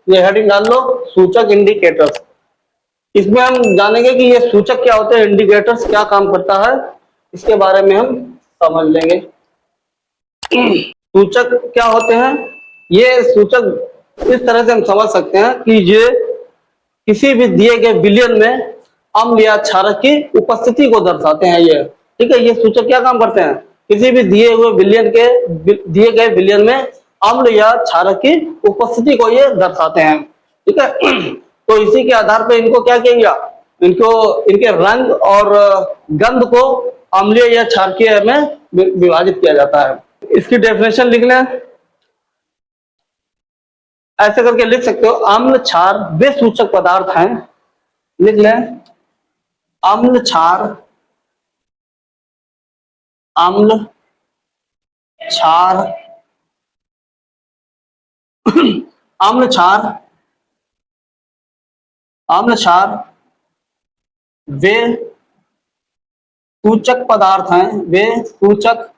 ये हेडिंग डाल लो, सूचक इंडिकेटर्स। इसमें हम जानेंगे कि ये सूचक क्या होते हैं, इंडिकेटर्स क्या काम करता है, इसके बारे में हम समझ लेंगे। सूचक क्या होते हैं? ये सूचक इस तरह से हम समझ सकते हैं कि ये किसी भी दिए गए विलयन में अम्ल या क्षारक की उपस्थिति को दर्शाते हैं। ये ठीक है, ये सूचक क्या काम करते हैं? किसी भी दिए गए विलयन में अम्ल या क्षारक की उपस्थिति को ये दर्शाते हैं। ठीक है, तो इसी के आधार पर इनको क्या किया गया, इनके रंग और गंध को अम्लीय या क्षारकीय में विभाजित किया जाता है। इसकी डेफिनेशन लिख लें, ऐसे करके लिख सकते हो, अम्ल क्षार वे सूचक पदार्थ हैं, लिख लें, अम्ल क्षार, अम्ल क्षार अम्ल क्षार, अम्ल क्षार वे सूचक पदार्थ हैं, वे सूचक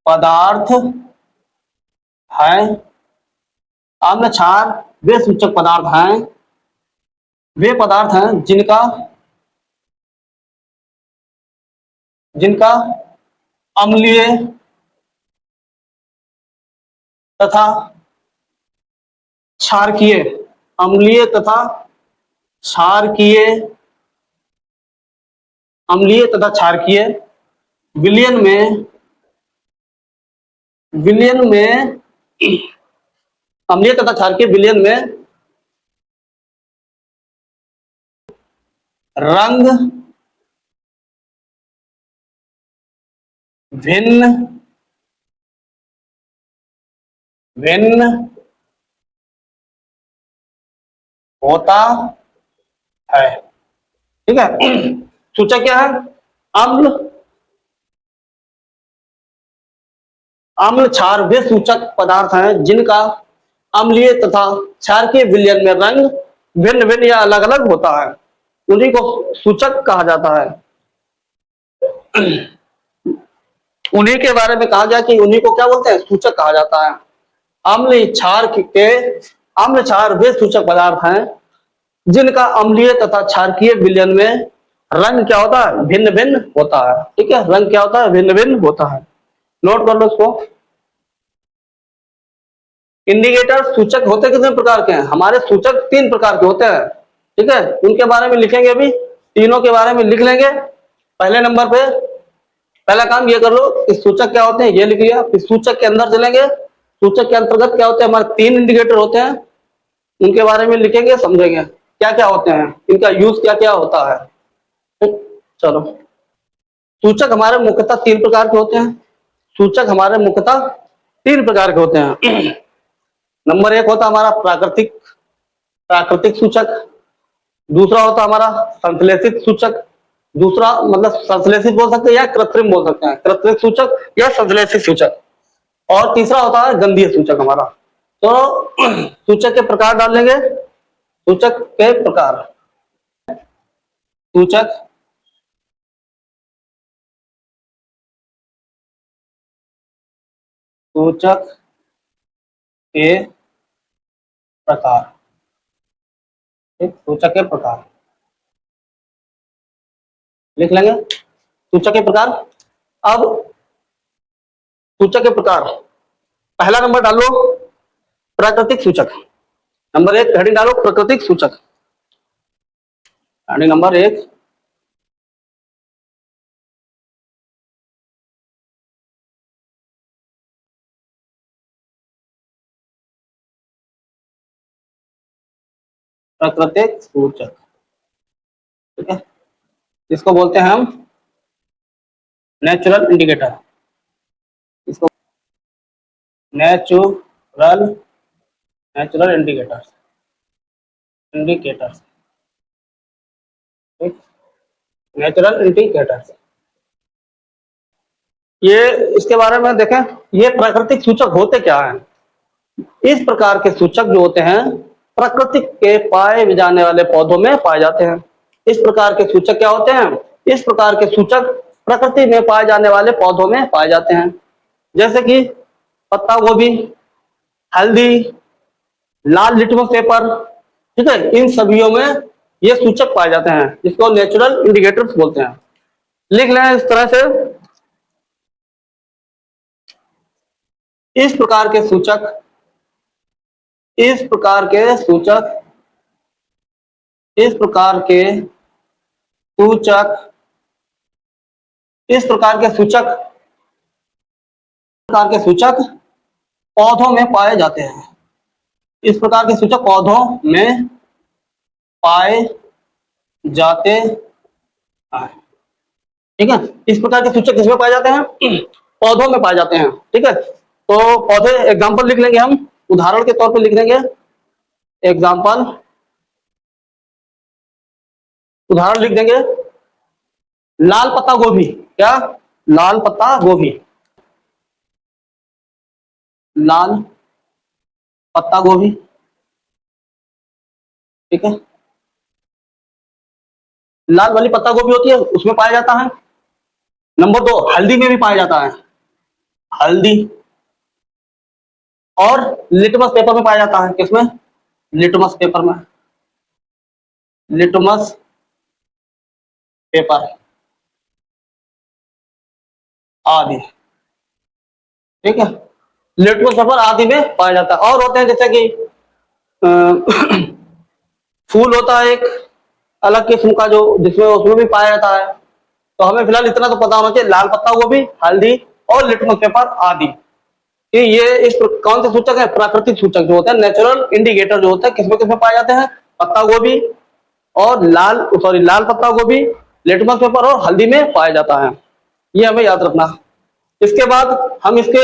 पदार्थ हैं, अम्ल क्षार वे सूचक पदार्थ हैं, वे पदार्थ हैं जिनका अम्लीय तथा क्षारकीय, अम्लीय तथा क्षारकीय, अम्लीय तथा क्षारकीय विलयन में अम्लीय तथा क्षारकीय विलयन में रंग भिन्न होता है। ठीक है, सूचक क्या है? अम्ल क्षार वे सूचक पदार्थ हैं जिनका अम्लीय तथा क्षारकीय विलयन में रंग भिन्न भिन्न या अलग अलग होता है, उन्हीं को सूचक कहा जाता है। उन्हीं के बारे में कहा गया कि उन्हीं को क्या बोलते हैं, सूचक कहा जाता है। अम्ल क्षार वे सूचक पदार्थ हैं जिनका अम्लीय तथा क्षारकीय विलयन में रंग क्या होता है, भिन्न भिन्न होता है। ठीक है, रंग क्या होता है, भिन्न भिन्न होता है। नोट कर लो इसको। इंडिकेटर सूचक होते कितने प्रकार के हैं? हमारे सूचक 3 प्रकार के होते हैं। ठीक है, उनके बारे में लिखेंगे, अभी तीनों के बारे में लिख लेंगे। पहले नंबर पे पहला काम ये कर लो कि सूचक क्या होते हैं, ये लिख लिया। फिर सूचक के अंदर चलेंगे, सूचक के अंतर्गत क्या होते हैं, हमारे 3 इंडिकेटर होते हैं, उनके बारे में लिखेंगे, समझेंगे क्या क्या होते हैं, इनका यूज क्या क्या होता है। चलो, सूचक हमारे मुख्यतः 3 प्रकार के होते हैं। सूचक हमारे मुख्यतः 3 प्रकार के होते हैं। नंबर 1 होता हमारा प्राकृतिक सूचक, दूसरा होता हमारा संश्लेषित सूचक, दूसरा मतलब संश्लेषित बोल सकते हैं या कृत्रिम बोल सकते हैं, कृत्रिम सूचक या संश्लेषित सूचक, और तीसरा होता है गंधीय सूचक हमारा। तो सूचक के प्रकार डाल लेंगे, सूचक के प्रकार, सूचक के प्रकार, सूचक के प्रकार लिख लेंगे, सूचक के प्रकार। अब सूचक के प्रकार, पहला नंबर डालो प्राकृतिक सूचक, नंबर 1 हेडिंग डालो प्राकृतिक सूचक, हेडिंग नंबर 1 प्राकृतिक सूचक। ठीक है, इसको बोलते हैं हम नेचुरल इंडिकेटर, इसको नेचुरल इंडिकेटर्स, ठीक, नेचुरल इंडिकेटर्स। ये इसके बारे में देखें, ये प्राकृतिक सूचक होते क्या हैं। इस प्रकार के सूचक जो होते हैं प्राकृतिक के पाए जाने वाले पौधों में पाए जाते हैं। इस प्रकार के सूचक क्या होते हैं, इस प्रकार के सूचक प्रकृति में पाए जाने वाले पौधों में पाए जाते हैं, जैसे कि पत्ता गोभी, हल्दी, लाल लिटमस पेपर, ठीक है, इन सभीयों में ये सूचक पाए जाते हैं, जिसको नेचुरल इंडिकेटर्स बोलते हैं। लिख लें इस तरह से, इस प्रकार के सूचक, इस प्रकार के सूचक, इस प्रकार के सूचक, इस प्रकार के सूचक, प्रकार के सूचक पौधों में पाए जाते हैं। इस प्रकार के सूचक पौधों में पाए जाते हैं, ठीक है। इस प्रकार के सूचक किसमें पाए जाते हैं? पौधों में पाए जाते हैं, ठीक है। तो पौधे एग्जांपल लिख लेंगे हम, उदाहरण के तौर पर लिख लेंगे एग्जांपल, उदाहरण लिख देंगे, लाल पत्ता गोभी। क्या? लाल पत्ता गोभी, लाल पत्ता गोभी, ठीक है। लाल वाली पत्ता गोभी होती है, उसमें पाया जाता है। नंबर 2, हल्दी में भी पाया जाता है, हल्दी। और लिटमस पेपर में पाया जाता है, किसमें? लिटमस पेपर में, लिटमस पेपर आदि, ठीक है। लिटमस पेपर आदि में पाया जाता है। और होते हैं जैसे कि फूल होता है एक अलग किस्म का, जो जिसमें उसमें भी पाया जाता है। तो हमें फिलहाल इतना तो पता होना चाहिए, लाल पत्ता गोभी, हल्दी और लिटमस पेपर आदि, कि ये इस कौन से सूचक है? प्राकृतिक सूचक जो होते हैं, नेचुरल इंडिकेटर जो होते हैं, किसमें किसमें पाए जाते हैं? पत्ता गोभी और लाल पत्ता गोभी, लिटमस पेपर और हल्दी में पाया जाता है। ये हमें याद रखना। इसके बाद हम इसके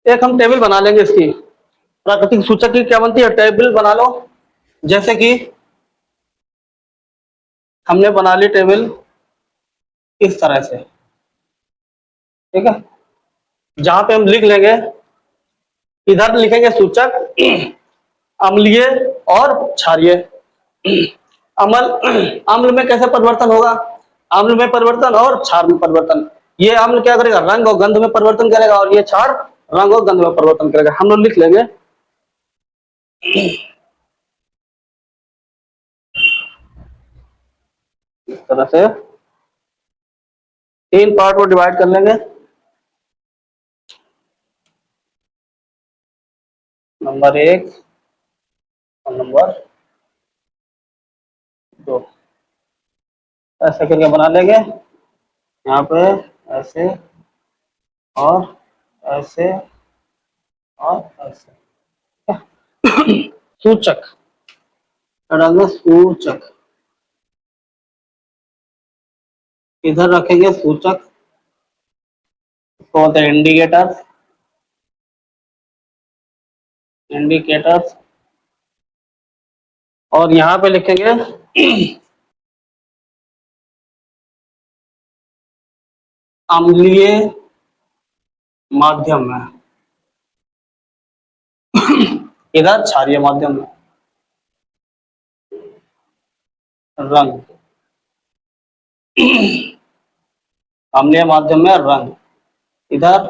एक हम टेबल बना लेंगे इसकी, प्राकृतिक सूचक की क्या बनती है, टेबल बना लो। जैसे कि हमने बना ली टेबल इस तरह से, ठीक है। जहां पे हम लिख लेंगे, इधर लिखेंगे सूचक अम्लीय और क्षारीय। अम्ल अम्ल में कैसे परिवर्तन होगा? अम्ल में परिवर्तन और क्षार में परिवर्तन। ये अम्ल क्या करेगा? रंग और गंध में परिवर्तन करेगा, और ये क्षार रंग और गंध में परिवर्तन करेगा। हम लोग लिख लेंगे इस तरह से, 3 पार्ट में डिवाइड कर लेंगे। नंबर 1 और नंबर 2 ऐसे करके बना लेंगे। यहाँ पे ऐसे और ऐसे और ऐसे, सूचक, सूचक इधर रखेंगे, सूचक को होते हैं इंडिकेटर, इंडिकेटर्स। और यहाँ पे लिखेंगे अम्लीय माध्यम में, इधर क्षारीय माध्यम में, रंग, अम्लीय माध्यम में रंग, इधर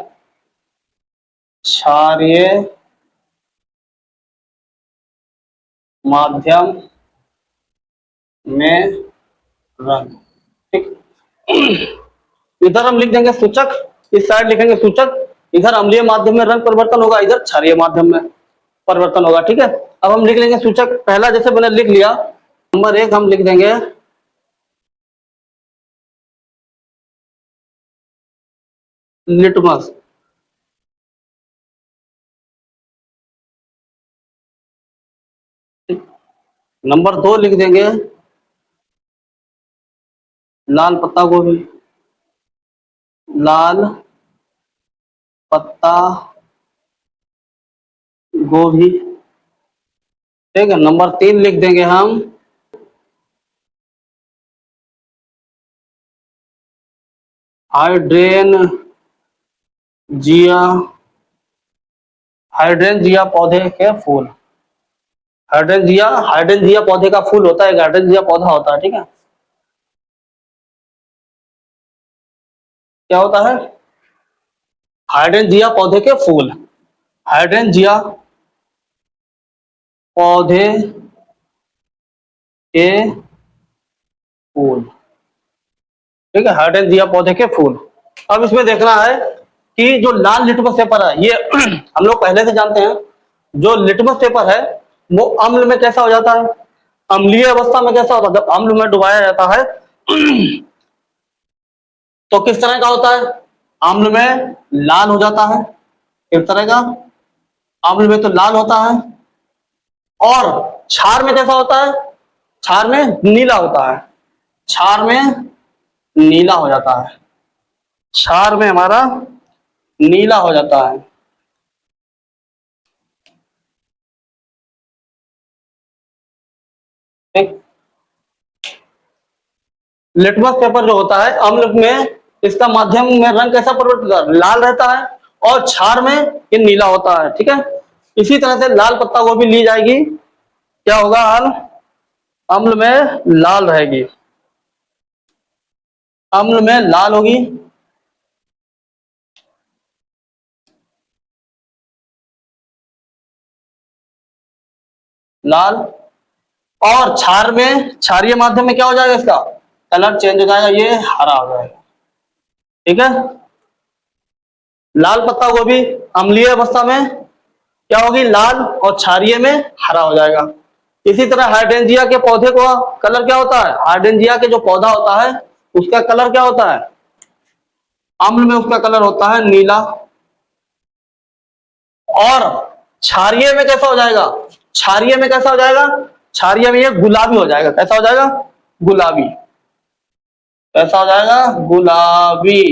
क्षारीय माध्यम में रंग, ठीक। इधर हम लिख देंगे सूचक, इस साइड लिखेंगे सूचक, इधर अम्लीय माध्यम में रंग परिवर्तन होगा, इधर क्षारीय माध्यम में परिवर्तन होगा, ठीक है। अब हम लिख लेंगे सूचक, पहला जैसे मैंने लिख लिया, नंबर 1 हम लिख देंगे लिटमस, नंबर 2 लिख देंगे लाल पत्ता गोभी, लाल पत्ता गोभी, ठीक है। नंबर 3 लिख देंगे हम हाइड्रेनजिया, हाइड्रेनजिया पौधे के फूल, हाइड्रेनजिया, हाइड्रेनजिया पौधे का फूल होता है, हाइड्रेनजिया पौधा होता है, ठीक है। क्या होता है? हाइड्रेंजिया पौधे के फूल, हाइड्रेंजिया पौधे के फूल, ठीक है, हाइड्रेंजिया पौधे के फूल। अब इसमें देखना है कि जो लाल लिटमस पेपर है ये हम लोग पहले से जानते हैं, जो लिटमस पेपर है वो अम्ल में कैसा हो जाता है, अम्लीय अवस्था में कैसा होता है, जब अम्ल में डुबाया जाता है तो किस तरह का होता है, अम्ल में लाल हो जाता है, किस तरह का, अम्ल में तो लाल होता है, और क्षार में कैसा होता है, क्षार में नीला होता है, क्षार में नीला हो जाता है, क्षार में हमारा नीला हो जाता है। ठीक, लिटमस पेपर जो होता है अम्ल में इसका माध्यम में रंग कैसा परिवर्तित होता है, लाल रहता है, और क्षार में ये नीला होता है। ठीक है, इसी तरह से लाल पत्ता गोभी ली जाएगी, क्या होगा हाल, अम्ल में लाल रहेगी, अम्ल में लाल होगी, लाल, और क्षार में, क्षारीय माध्यम में क्या हो जाएगा, इसका कलर चेंज हो जाएगा, ये हरा हो जाएगा। ठीक है, लाल पत्ता गोभी अम्लीय अवस्था में क्या होगी, लाल, और क्षारीय में हरा हो जाएगा। इसी तरह हाइड्रेंजिया के पौधे का कलर क्या होता है, हाइड्रेंजिया के जो पौधा होता है उसका कलर क्या होता है, अम्ल में उसका कलर होता है नीला, और क्षारीय में कैसा हो जाएगा, क्षारीय में कैसा हो जाएगा, क्षारीय में ये गुलाबी हो जाएगा, कैसा हो जाएगा, गुलाबी, कैसा हो जाएगा, गुलाबी।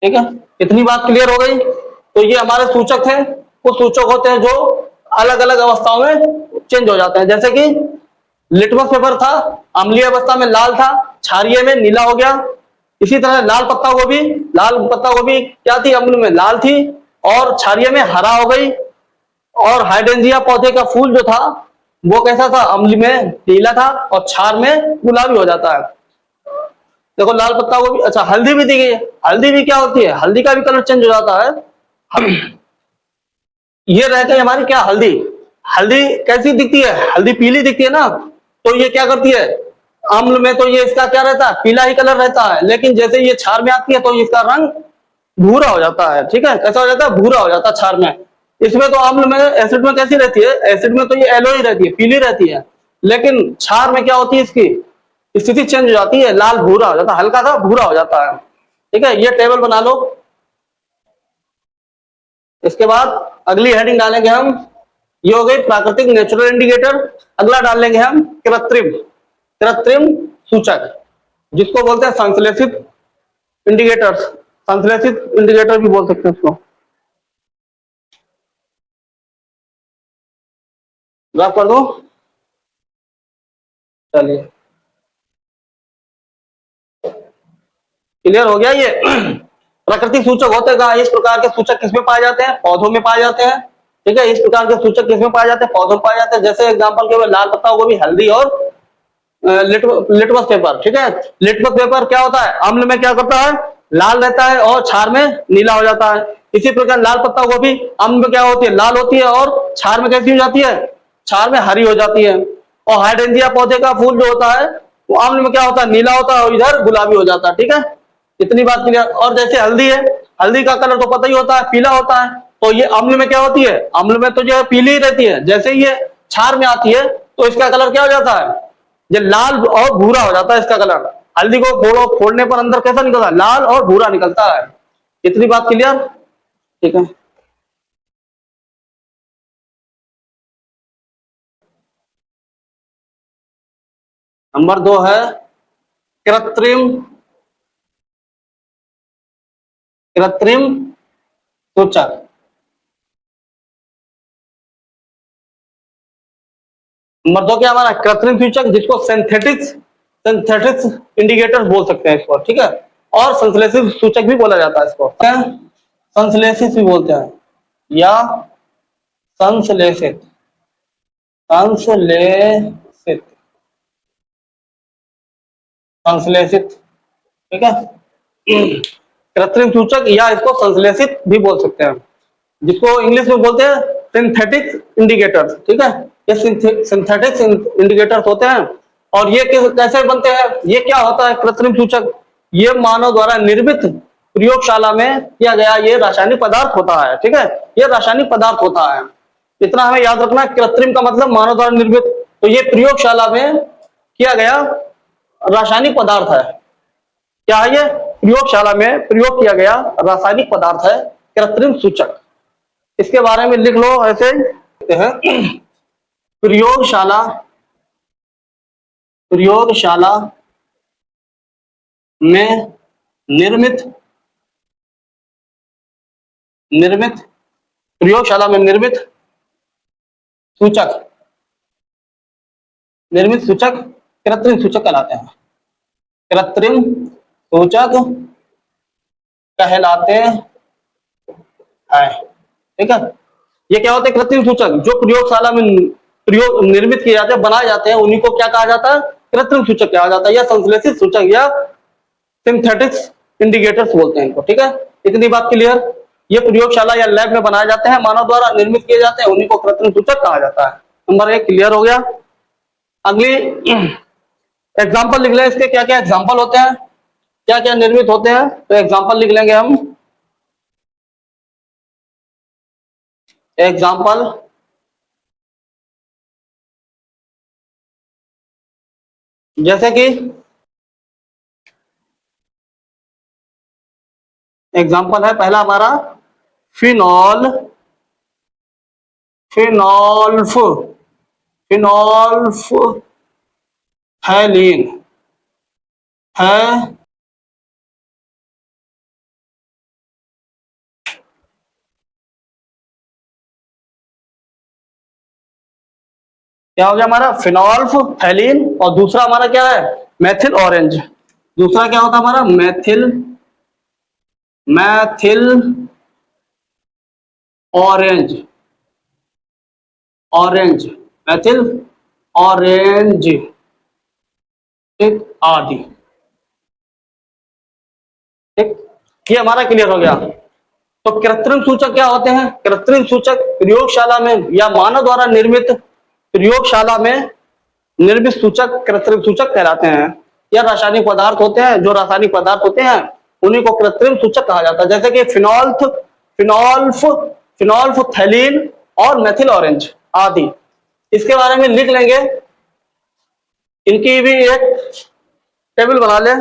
ठीक है, इतनी बात क्लियर हो गई। तो ये हमारे सूचक थे, कुछ सूचक होते हैं जो अलग अलग अवस्थाओं में चेंज हो जाते हैं, जैसे कि लिटमस पेपर था, अम्लीय अवस्था में लाल था, क्षारीय में नीला हो गया। इसी तरह लाल पत्ता गोभी, लाल पत्ता गोभी क्या थी, अम्ल में लाल थी और क्षारीय में हरा हो गई। और हाइड्रेंजिया पौधे का फूल जो था वो कैसा था, अम्ल में नीला था और क्षार में गुलाबी हो जाता है। देखो लाल पत्ता गोभी, अच्छा हल्दी भी दी गई है, हल्दी भी क्या होती है, हल्दी का भी कलर चेंज हो जाता है। ये रह गई हमारी क्या, हल्दी, हल्दी कैसी दिखती है, हल्दी पीली दिखती है ना, तो ये क्या करती है, अम्ल में तो ये इसका क्या रहता है, पीला ही कलर रहता है, लेकिन जैसे ये क्षार में आती है तो इसका रंग भूरा हो जाता है। ठीक है, कैसा हो जाता है, भूरा हो जाता है क्षार में। इसमें तो अम्ल में, एसिड में कैसी रहती है, एसिड में तो ये येलो ही रहती है, पीली रहती है, लेकिन क्षार में क्या होती है, इसकी स्थिति चेंज हो जाती है, लाल भूरा हो जाता है, हल्का सा भूरा हो जाता है। ठीक है, ये टेबल बना लो। इसके बाद अगली हेडिंग डालेंगे हम, ये हो गई प्राकृतिक नेचुरल इंडिकेटर। अगला डाल लेंगे हम कृत्रिम, कृत्रिम सूचक, जिसको बोलते हैं संश्लेषित इंडिकेटर्स, संश्लेषित इंडिकेटर भी बोल सकते हैं उसको। ड्रॉप कर दो, चलिए क्लियर हो गया ये। प्राकृतिक सूचक होते हैं, इस प्रकार के सूचक किसमें पाए जाते हैं, पौधों में पाए जाते हैं। ठीक है, इस प्रकार के सूचक किसमें पाए जाते हैं, पौधों में पाए जाते हैं। जैसे एग्जांपल के लाल पत्ता गोभी, हल्दी और लिटमस पेपर। ठीक है, लिटमस पेपर क्या होता है, अम्ल में क्या करता है, लाल रहता है और क्षार में नीला हो जाता है। इसी प्रकार लाल पत्ता गोभी अम्ल में क्या होती है, लाल होती है और क्षार में कैसी हो जाती है, क्षार में हरी हो जाती है। और हाइड्रेंजिया पौधे का फूल जो होता है वो अम्ल में क्या होता है, नीला होता है और इधर गुलाबी हो जाता है। ठीक है, इतनी बात क्लियर। और जैसे हल्दी है, हल्दी का कलर तो पता ही होता है, पीला होता है, तो ये अम्ल में क्या होती है, अम्ल में तो जो है पीली ही रहती है, जैसे ही ये क्षार में आती है तो इसका कलर क्या हो जाता है, ये लाल और भूरा हो जाता है इसका कलर। हल्दी को फोड़ो, फोड़ने पर अंदर कैसा निकलता है, लाल और भूरा निकलता है। इतनी बात क्लियर। ठीक है, नंबर 2 है कृत्रिम, कृत्रिम सूचक। नंबर 2 क्या हमारा, कृत्रिम सूचक, जिसको सिंथेटिक, सिंथेटिक इंडिकेटर बोल सकते हैं इसको। ठीक है, और संश्लेषित सूचक भी बोला जाता है इसको, संश्लेषित भी बोलते हैं, या संश्लेषित, संश्लेषित, संश्लेषित। ठीक है, कृत्रिम सूचक, या इसको संश्लेषित भी बोल सकते हैं, जिसको इंग्लिश में बोलते हैं सिंथेटिक इंडिकेटर्स। ठीक है, ये सिंथेटिक इंडिकेटर्स होते हैं। और ये कैसे बनते हैं, ये क्या होता है कृत्रिम सूचक, ये मानव द्वारा निर्मित प्रयोगशाला में किया गया ये रासायनिक पदार्थ होता है। ठीक है, ये रासायनिक पदार्थ होता है, इतना हमें याद रखना। कृत्रिम का मतलब मानव द्वारा निर्मित, तो ये प्रयोगशाला में किया गया रासायनिक पदार्थ है। क्या है ये, प्रयोगशाला में प्रयोग किया गया रासायनिक पदार्थ है कृत्रिम सूचक। इसके बारे में लिख लो ऐसे हैं, प्रयोगशाला, प्रयोगशाला में निर्मित, निर्मित प्रयोगशाला में निर्मित सूचक, निर्मित सूचक कृत्रिम सूचक कहलाते हैं, कृत्रिम सूचक कहलाते हैं। ठीक है, ये क्या होते हैं कृत्रिम सूचक, जो प्रयोगशाला में प्रयोग निर्मित किए जाते हैं, बनाए जाते हैं, उन्हीं को क्या कहा जाता है, कृत्रिम सूचक कहा जाता है, या संश्लेषित सूचक, या सिंथेटिक्स इंडिकेटर्स बोलते हैं इनको। ठीक है, इतनी बात क्लियर। ये प्रयोगशाला या लैब में बनाए जाते हैं, मानव द्वारा निर्मित किए जाते हैं, उन्हीं को कृत्रिम सूचक कहा जाता है। नंबर 1 क्लियर हो गया। अगली एग्जाम्पल लिख लें इसके, क्या क्या एग्जाम्पल होते हैं, क्या क्या निर्मित होते हैं, तो एग्जाम्पल लिख लेंगे हम। एग्जाम्पल, जैसे कि एग्जाम्पल है पहला हमारा फिनॉल, फिनॉल्फ, फिनॉल्फ थैलीन है, क्या हो गया हमारा फिनॉल्फ थैलीन, और दूसरा हमारा क्या है मेथिल ऑरेंज। दूसरा क्या होता है हमारा methyl, Maithil orange, orange, Maithil orange, ठीक, आदि। ठीक, ये हमारा क्लियर हो गया। तो कृत्रिम सूचक क्या होते हैं, कृत्रिम सूचक प्रयोगशाला में या मानव द्वारा निर्मित प्रयोगशाला में निर्मित सूचक कृत्रिम सूचक कहलाते हैं। या रासायनिक पदार्थ होते हैं, जो रासायनिक पदार्थ होते हैं उन्हीं को कृत्रिम सूचक कहा जाता है, जैसे कि फिनॉल्फ, फिनॉल्फ, फिनॉल्फ थैलीन और मेथिल ऑरेंज आदि। इसके बारे में लिख लेंगे, इनकी भी एक टेबल बना ले।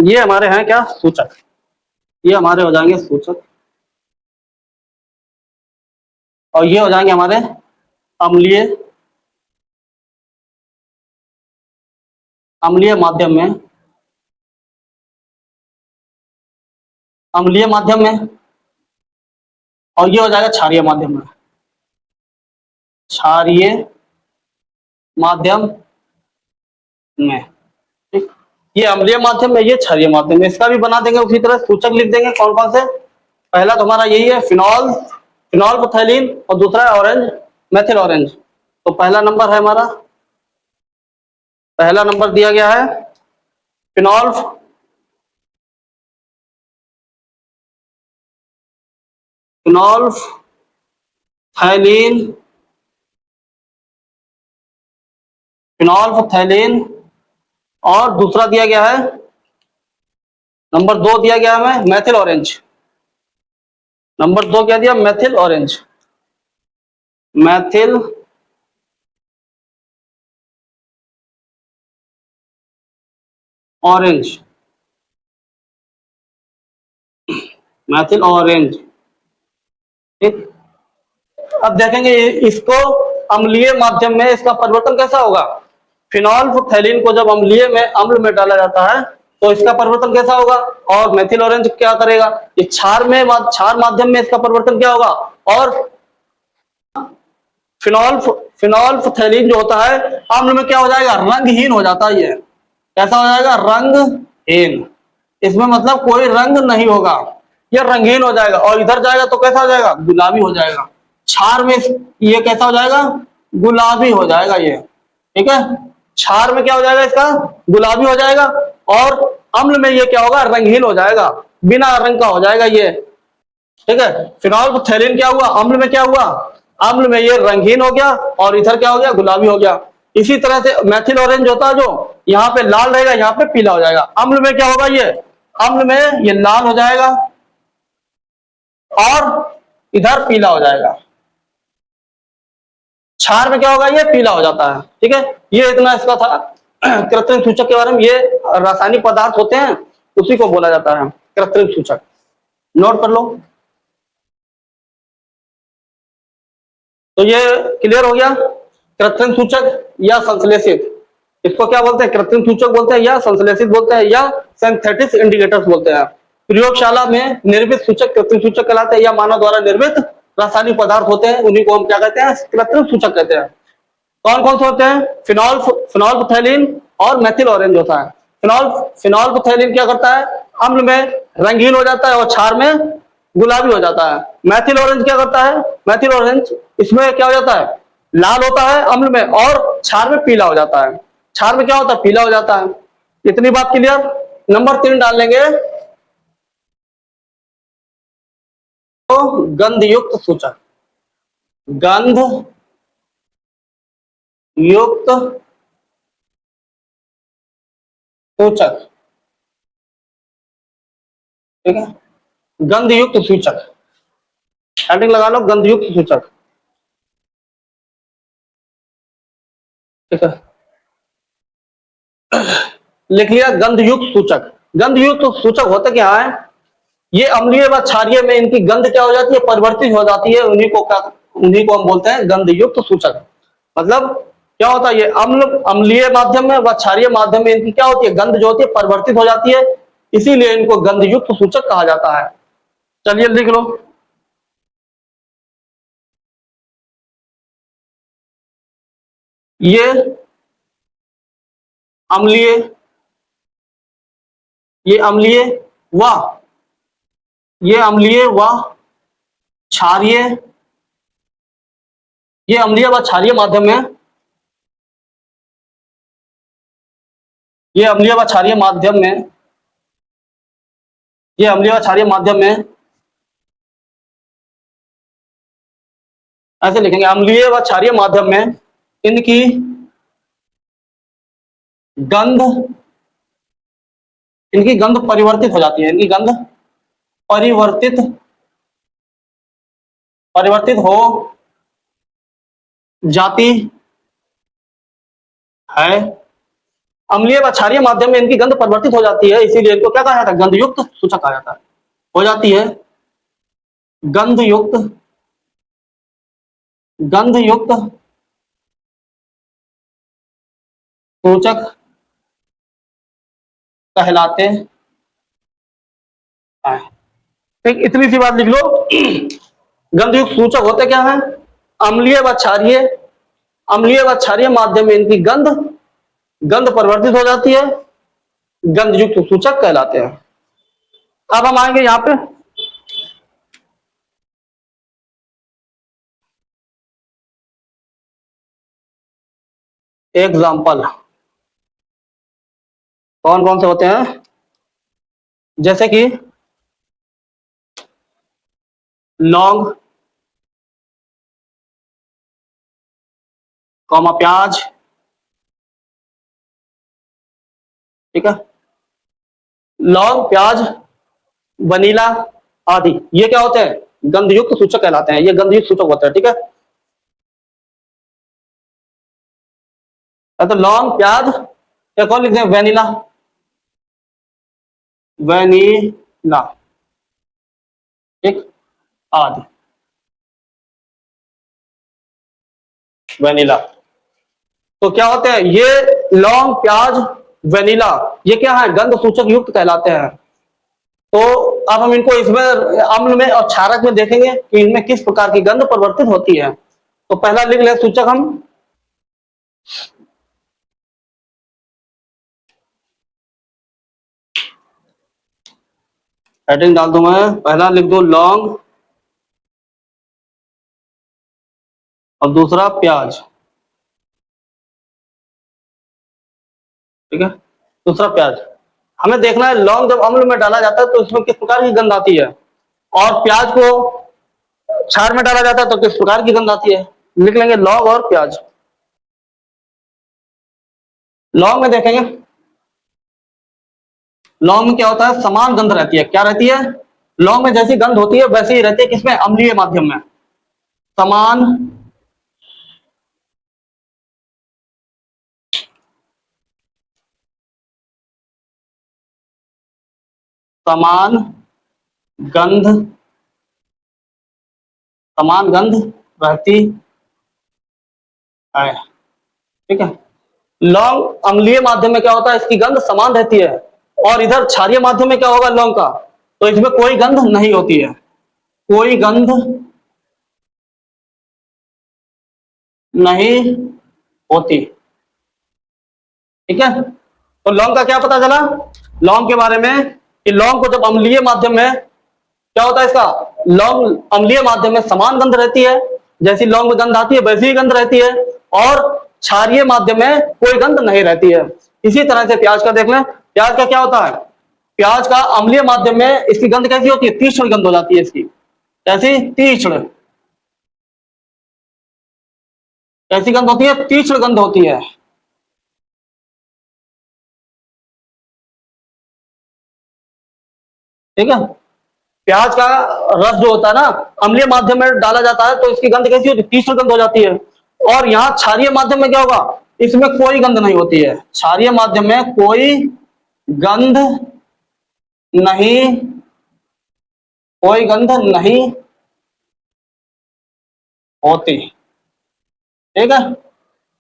ये हमारे हैं क्या सूचक, ये हमारे हो जाएंगे सूचक, और ये हो जाएंगे हमारे अम्लीय, अम्लीय माध्यम में, अम्लीय माध्यम में, और ये हो जाएगा क्षारीय माध्यम में, क्षारीय माध्यम में। ठीक, ये अम्लीय माध्यम में, ये क्षारीय माध्यम में। इसका भी बना देंगे उसी तरह, सूचक लिख देंगे कौन कौन से। पहला तो हमारा यही है फिनॉल, फिनॉल थैलीन, और दूसरा है ऑरेंज, मेथिल ऑरेंज। तो पहला नंबर है हमारा, पहला नंबर दिया गया है फिनॉल, फिनॉल थैलीन, फिनॉल थैलीन, और दूसरा दिया गया है नंबर 2 दिया गया हमें मेथिल ऑरेंज। नंबर 2 क्या दिया, methyl orange, methyl orange, methyl orange. ठीक, अब देखेंगे इसको अम्लीय माध्यम में इसका परिवर्तन कैसा होगा। फिनॉल थैलीन को जब अम्लीय में, अम्ल में डाला जाता है तो इसका परिवर्तन कैसा होगा? और मेथिल ऑरेंज क्या करेगा? ये क्षार माध्यम में इसका परिवर्तन क्या होगा? और फिनॉल फिनॉल्फथैलीन जो होता है अम्ल में क्या हो जाएगा? रंगहीन हो जाता है। ये कैसा हो जाएगा? रंगहीन। इसमें मतलब कोई रंग नहीं होगा, ये रंगीन हो जाएगा। और इधर जाएगा तो कैसा हो जाएगा? गुलाबी हो जाएगा। क्षार में ये कैसा हो जाएगा? गुलाबी हो जाएगा ये। ठीक है, क्षार में क्या हो जाएगा? इसका गुलाबी हो जाएगा। और अम्ल में ये क्या होगा? रंगहीन हो जाएगा, बिना रंग का हो जाएगा ये। ठीक है, फिनॉल्फथैलीन क्या हुआ? अम्ल में क्या हुआ? अम्ल में ये रंगहीन हो गया और इधर क्या हो गया? गुलाबी हो गया। इसी तरह से मेथिल ऑरेंज होता है जो यहाँ पे लाल रहेगा, यहाँ पे पीला हो जाएगा। अम्ल में क्या होगा? ये अम्ल में ये लाल हो जाएगा और इधर पीला हो जाएगा। क्षार में क्या होगा? ये पीला हो जाता है। ठीक है, ये इतना इसका था कृत्रिम सूचक के बारे में। ये रासायनिक पदार्थ होते हैं, उसी को बोला जाता है कृत्रिम सूचक। नोट कर लो। तो ये क्लियर हो गया, कृत्रिम सूचक या संश्लेषित। इसको क्या बोलते हैं? कृत्रिम सूचक बोलते हैं, या संश्लेषित बोलते हैं, या सिंथेटिक इंडिकेटर्स बोलते हैं। प्रयोगशाला में निर्मित सूचक कृत्रिम सूचक कहलाते हैं, या मानव द्वारा निर्मित रासायनिक पदार्थ होते हैं, उन्हीं को हम क्या कहते हैं? कृत्रिम सूचक कहते हैं। कौन कौन से होते हैं? फिनॉल्फथैलीन और मेथिल ऑरेंज होता है। फिनॉल्फथैलीन क्या करता है? अम्ल में रंगीन हो जाता है और क्षार में गुलाबी हो जाता है। मेथिल ऑरेंज क्या करता है? मेथिल ऑरेंज इसमें क्या हो जाता है? लाल होता है अम्ल में और क्षार में पीला हो जाता है। क्षार में क्या होता है? पीला हो जाता है। इतनी बात क्लियर। नंबर 3 डाल लेंगे तो गंध युक्त सूचक। गंध युक्त सूचक। ठीक है, गंध युक्त सूचक, हेडिंग लगा लो, गंध युक्त सूचक। ठीक है, लिख लिया गंध युक्त सूचक। गंध युक्त सूचक होते क्या है? ये अम्लीय व क्षारीय में इनकी गंध क्या हो जाती है? परिवर्तित हो जाती है। उन्हीं को हम बोलते हैं गंध युक्त सूचक। मतलब क्या होता है? ये अम्लीय माध्यम में व क्षारीय माध्यम में इनकी क्या होती है? गंध जो होती है परिवर्तित हो जाती है, इसीलिए इनको गंध युक्त सूचक कहा जाता है। चलिए लिख लो। ये अम्लीय, ये अम्लीय व ये अम्लीय व क्षारीय, ये अम्लीय व क्षारीय माध्यम में, ये अम्लीय व क्षारीय माध्यम में, ये अम्लीय व क्षारीय माध्यम में ऐसे लिखेंगे, अम्लीय व क्षारीय माध्यम में इनकी गंध, इनकी गंध परिवर्तित हो जाती है। इनकी गंध परिवर्तित परिवर्तित हो जाती है। अम्लीय व क्षारीय माध्यम में इनकी गंध परिवर्तित हो जाती है, इसीलिए इनको क्या कहा जाता है? गंध युक्त सूचक कहा जाता है। हो जाती है गंध युक्त, गंध युक्त सूचक कहलाते हैं। ठीक, इतनी सी बात लिख लो। गंध युक्त सूचक होते क्या है? अम्लीय व क्षारीय, अम्लीय व क्षारीय माध्यम में इनकी गंध गंध परिवर्तित हो जाती है, गंध युक्त सूचक कहलाते हैं। अब हम आएंगे यहां पे एग्जाम्पल, कौन कौन से होते हैं? जैसे कि लौंग, कौमा प्याज। ठीक है, लौंग, प्याज, वनीला आदि, ये क्या होते हैं? गंधयुक्त सूचक कहलाते हैं। ये गंधयुक्त सूचक होते हैं। ठीक है, तो लौंग, प्याज, एक और लिखते हैं वेनिला, वेनिला, ठीक, आदि, वेनिला। तो क्या होते हैं ये? लौंग, प्याज वेनिला, ये क्या है, गंध सूचक युक्त कहलाते हैं। तो अब हम इनको इसमें अम्ल में और क्षारक में देखेंगे कि इनमें किस प्रकार की गंध परिवर्तित होती है। तो पहला लिख ले सूचक हम, हेडिंग डाल दूं मैं, पहला लिख दो लौंग और दूसरा प्याज, ठीक है, दूसरा प्याज। हमें देखना है लौंग जब अम्ल में डाला जाता है तो इसमें किस प्रकार की गंध आती है, और प्याज को क्षार में डाला जाता है तो किस प्रकार की गंध आती है। लिख लेंगे लौंग और प्याज। लौंग में देखेंगे, लौंग में क्या होता है, समान गंध रहती है। क्या रहती है, लौंग में जैसी गंध होती है वैसी ही रहती है किसमें, अम्लीय माध्यम में। समान समान गंध, समान गंध रहती है, ठीक है। लौंग अम्लीय माध्यम में क्या होता है, इसकी गंध समान रहती है, और इधर क्षारीय माध्यम में क्या होगा लौंग का, तो इसमें कोई गंध नहीं होती है, कोई गंध नहीं होती, ठीक है। तो लौंग का क्या पता चला, लौंग के बारे में कि लौंग को जब अम्लीय माध्यम में क्या होता है, इसका लौंग अम्लीय माध्यम में समान गंध रहती है, जैसी लौंग में गंध आती है वैसी ही गंध रहती है, और क्षारीय माध्यम में कोई गंध नहीं रहती है। इसी तरह से प्याज का देख लें, प्याज का क्या होता है, प्याज का अम्लीय माध्यम में इसकी गंध कैसी होती है, तीक्ष्ण गंध हो जाती है इसकी। कैसी, तीक्ष्ण, कैसी गंध होती है, तीक्ष्ण गंध होती है, ठीक है। प्याज का रस जो होता है ना, अम्लीय माध्यम में डाला जाता है तो इसकी गंध कैसी होती है, तीक्ष्ण गंध हो जाती है। और यहाँ क्षारीय माध्यम में क्या होगा, इसमें कोई गंध नहीं होती है, क्षारीय माध्यम में कोई गंध नहीं, कोई गंध नहीं होती, ठीक है।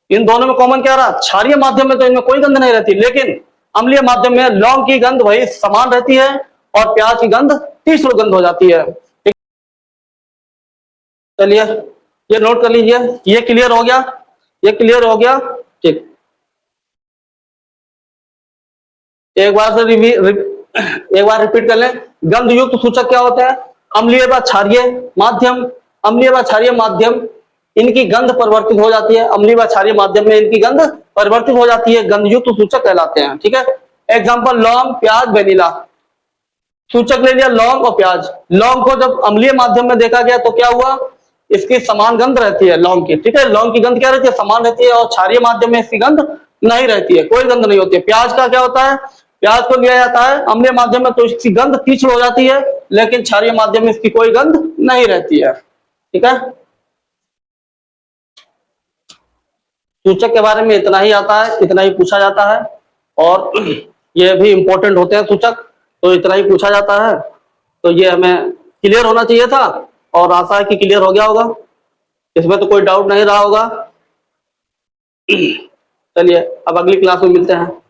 इन दोनों में कॉमन क्या रहा, क्षारीय माध्यम में तो इनमें कोई गंध नहीं रहती, लेकिन अम्लीय माध्यम में लौंग की गंध वही समान रहती है और प्याज की गंध तीक्ष्ण गंध हो जाती है। चलिए ये नोट कर लीजिए, ये क्लियर हो गया, ये क्लियर हो गया, ठीक। एक बार से एक बार रिपीट कर लें, गंध युक्त सूचक क्या होते हैं, अम्लीय व क्षारीय माध्यम, अम्लीय व क्षारीय माध्यम इनकी गंध परिवर्तित हो जाती है, अम्लीय व क्षारीय माध्यम में इनकी गंध परिवर्तित हो जाती है, गंध युक्त सूचक कहलाते हैं, ठीक है। एग्जांपल लौंग, प्याज, वेनिला, सूचक ले लिया लौंग और प्याज। लौंग को जब अम्लीय माध्यम में देखा गया तो क्या हुआ, इसकी समान गंध रहती है लौंग की, ठीक है, लौंग की गंध क्या रहती है, समान रहती है, और क्षारीय माध्यम में इसकी गंध नहीं रहती है, कोई गंध नहीं होती है। प्याज का क्या होता है, प्याज को लिया जाता है अम्लीय माध्यम में तो इसकी गंध तीक्ष्ण हो जाती है, लेकिन क्षारीय माध्यम में इसकी कोई गंध नहीं रहती है, ठीक है। सूचक के बारे में इतना ही आता है, इतना ही पूछा जाता है, और ये भी इंपॉर्टेंट होते हैं सूचक, तो इतना ही पूछा जाता है। तो ये हमें क्लियर होना चाहिए था, और आशा है कि क्लियर हो गया होगा, इसमें तो कोई डाउट नहीं रहा होगा। चलिए अब अगली क्लास में मिलते हैं।